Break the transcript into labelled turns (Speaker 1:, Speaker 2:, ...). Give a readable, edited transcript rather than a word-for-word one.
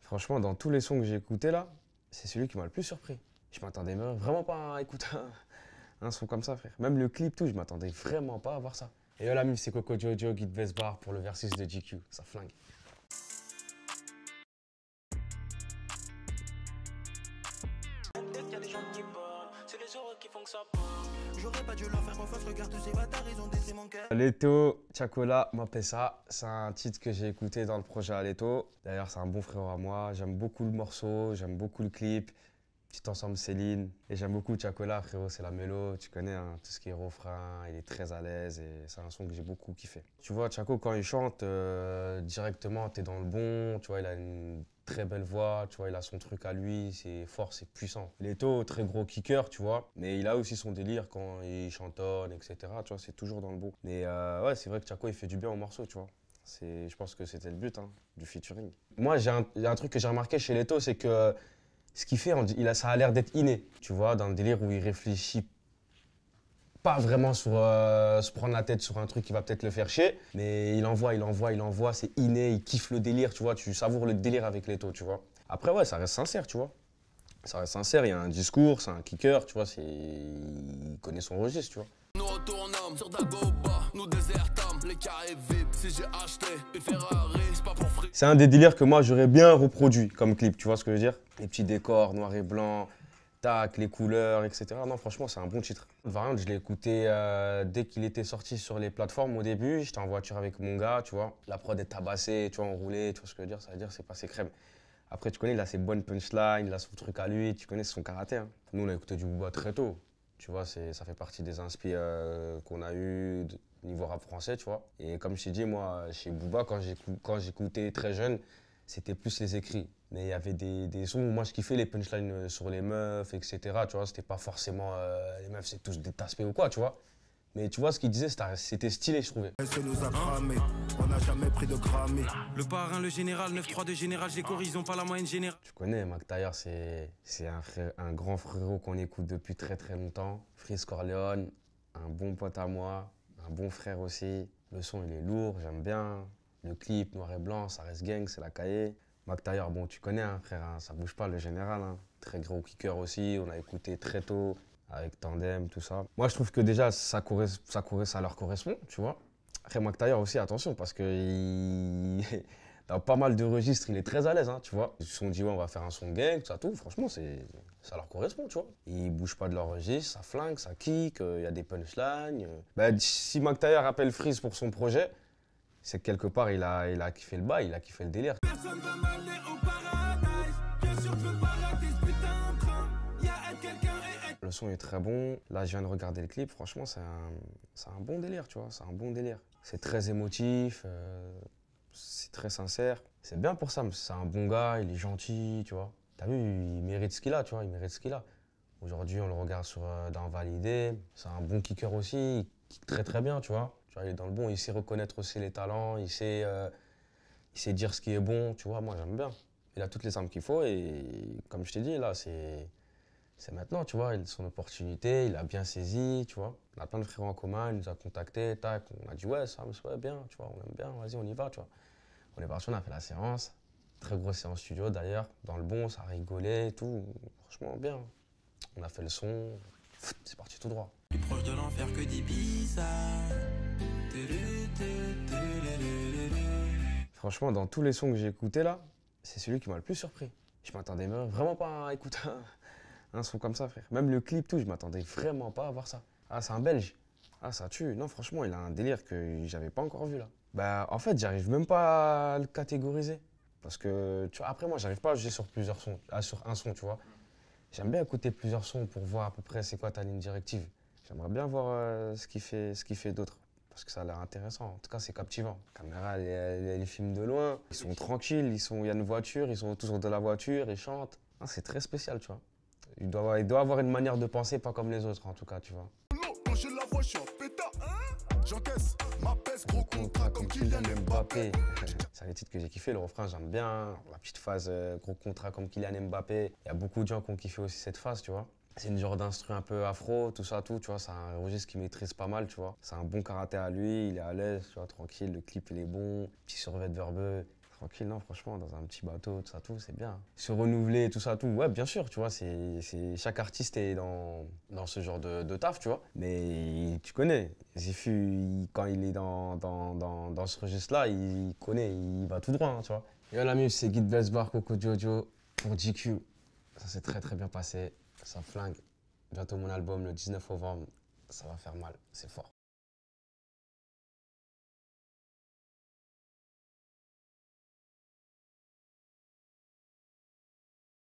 Speaker 1: Franchement, dans tous les sons que j'ai écoutés là, c'est celui qui m'a le plus surpris. Je m'attendais vraiment pas à écouter un son comme ça, frère. Même le clip, tout, je m'attendais vraiment pas à voir ça. Et là, la mif, c'est Coco Jojo, Guide Vesbar pour le versus de GQ. Ça flingue.
Speaker 2: J'aurais pas dû leur faire confiance, regarde tous ces bâtards, ils ont détruit mon cœur.
Speaker 1: Aleto, Chacola, Mapessa, c'est un titre que j'ai écouté dans le projet Aleto. D'ailleurs, c'est un bon frère à moi. J'aime beaucoup le morceau, j'aime beaucoup le clip. Petit ensemble Céline. Et j'aime beaucoup Chacola, frérot, c'est la mélo. Tu connais, hein, tout ce qui est refrain, il est très à l'aise et c'est un son que j'ai beaucoup kiffé. Tu vois, Chaco, quand il chante, directement, t'es dans le bon. Tu vois, il a une très belle voix, tu vois, il a son truc à lui, c'est fort, c'est puissant. Leto, très gros kicker, tu vois, mais il a aussi son délire quand il chantonne, etc. Tu vois, c'est toujours dans le bon. Mais ouais, c'est vrai que Chaco, il fait du bien au morceau, tu vois. Je pense que c'était le but, hein, du featuring. Moi, il y a un truc que j'ai remarqué chez Leto, c'est que ce qu'il fait, ça a l'air d'être inné, tu vois, dans le délire où il réfléchit pas vraiment sur se prendre la tête sur un truc qui va peut-être le faire chier, mais il envoie, c'est inné, il kiffe le délire, tu vois, tu savoures le délire avec Leto, tu vois. Après, ouais, ça reste sincère, tu vois. Ça reste sincère, il y a un discours, c'est un kicker, tu vois, il connaît son registre, tu vois.
Speaker 3: Nous retournons sur Dagoba, nous désertons, les carrés vides. Si j'ai acheté une Ferrari, c'est pas pour fric.
Speaker 1: C'est un des délires que moi j'aurais bien reproduit comme clip, tu vois ce que je veux dire? Les petits décors noir et blanc, tac, les couleurs, etc. Non, franchement, c'est un bon titre. Variante, je l'ai écouté dès qu'il était sorti sur les plateformes au début. J'étais en voiture avec mon gars, tu vois. La prod est tabassée, tu vois, on roulait, tu vois ce que je veux dire? Ça veut dire c'est passé crème. Après, tu connais, il a ses bonnes punchlines, il a son truc à lui, tu connais son karaté. Hein. Nous, on a écouté du Booba très tôt. Tu vois, ça fait partie des inspi qu'on a eu niveau rap français, tu vois. Et comme je t'ai dit, moi, chez Booba, quand j'écoutais très jeune, c'était plus les écrits. Mais il y avait des sons où moi je kiffais les punchlines sur les meufs, etc. Tu vois, c'était pas forcément les meufs, c'est tous des taspés ou quoi, tu vois. Mais tu vois, ce qu'il disait, c'était stylé, je trouvais.
Speaker 2: Elle nous a cramé, on n'a jamais pris de Grammy.
Speaker 4: Le parrain, le général, 9-3 de général, j'ai corrigé, ils ont pas la moyenne générale.
Speaker 1: Tu connais, Mac Taillard, c'est un grand frérot qu'on écoute depuis très très longtemps. Freeze Corleone, un bon pote à moi, un bon frère aussi. Le son, il est lourd, j'aime bien. Le clip, noir et blanc, ça reste gang, c'est la cahier. Mac Taillard, bon, tu connais, hein, frère, hein, ça bouge pas, le général. Hein. Très gros kicker aussi, on a écouté très tôt, avec Tandem, tout ça. Moi, je trouve que déjà, ça leur correspond, tu vois. Après, Mac Taillard aussi, attention, parce que dans pas mal de registres, il est très à l'aise, hein, tu vois. Ils se sont dit, ouais, on va faire un son gang, tout ça, tout. Franchement, ça leur correspond, tu vois. Ils bougent pas de leur registre, ça flingue, ça kick, il y a des punchlines. Si Mac Taillard appelle Freeze pour son projet, c'est que quelque part, il a kiffé le bail, il a kiffé le délire.
Speaker 2: Personne veut m'amener au paradise. Bien sûr, je veux pas rater ce putain de train. Y'a être quelqu'un et être.
Speaker 1: Le son est très bon. Là, je viens de regarder le clip. Franchement, c'est un bon délire, tu vois. C'est un bon délire. C'est très émotif, c'est très sincère. C'est bien pour ça, c'est un bon gars, il est gentil, tu vois. T'as vu, il mérite ce qu'il a, tu vois. Il mérite ce qu'il a. Aujourd'hui, on le regarde dans Validé. C'est un bon kicker aussi. Il kick très très bien, tu vois. Tu vois, il est dans le bon. Il sait reconnaître aussi les talents. Il sait dire ce qui est bon, tu vois. Moi, j'aime bien. Il a toutes les armes qu'il faut et comme je t'ai dit, là, c'est maintenant, tu vois, son opportunité, il a bien saisi, tu vois. On a plein de frères en commun, il nous a contactés, tac, on a dit ouais, ça ouais, bien, tu vois, on aime bien, vas-y, on y va, tu vois. On est parti, on a fait la séance, très grosse séance studio d'ailleurs, dans le bon, ça rigolait et tout, franchement bien. On a fait le son, c'est parti tout droit.
Speaker 4: Plus proche de l'enfer que d'Ibiza.
Speaker 1: Franchement, dans tous les sons que j'ai écoutés là, c'est celui qui m'a le plus surpris. Je m'attendais vraiment pas à écouter un son comme ça, frère. Même le clip, tout, je m'attendais vraiment pas à voir ça. Ah, c'est un Belge. Ah, ça tue. Non, franchement, il a un délire que j'avais pas encore vu, là. Bah, en fait, j'arrive même pas à le catégoriser. Parce que, tu vois, après, moi, j'arrive pas à juger sur plusieurs sons, sur un son, tu vois. J'aime bien écouter plusieurs sons pour voir à peu près c'est quoi ta ligne directive. J'aimerais bien voir ce qu'il fait d'autre. Parce que ça a l'air intéressant. En tout cas, c'est captivant. La caméra, elle filme de loin. Ils sont tranquilles, il y a une voiture, ils sont autour de la voiture, ils chantent. Ah, c'est très spécial, tu vois. Il doit avoir une manière de penser pas comme les autres, en tout cas, tu vois.
Speaker 2: Non, quand je la vois, je suis en pétard. J'encaisse ma peste, gros contrat comme Kylian Mbappé.
Speaker 1: C'est les titres que j'ai kiffé, le refrain j'aime bien, la petite phase gros contrat comme Kylian Mbappé. Il y a beaucoup de gens qui ont kiffé aussi cette phase, tu vois. C'est une genre d'instru un peu afro, tout ça, tout, tu vois. C'est un registre qu'il maîtrise pas mal, tu vois. C'est un bon karaté à lui, il est à l'aise, tu vois, tranquille, le clip il est bon, petit survêt verbeux. Tranquille, non, franchement, dans un petit bateau, tout ça, tout, c'est bien. Se renouveler, tout ça, tout, ouais, bien sûr, tu vois, chaque artiste est dans ce genre de taf, tu vois. Mais tu connais, Zifu, quand il est dans ce registre-là, il connaît, il va tout droit, hein, tu vois. Yo, la mif, c'est Guide Besbar, Coco Jojo pour GQ. Ça s'est très très bien passé, ça flingue. Bientôt mon album le 19 novembre, ça va faire mal, c'est fort.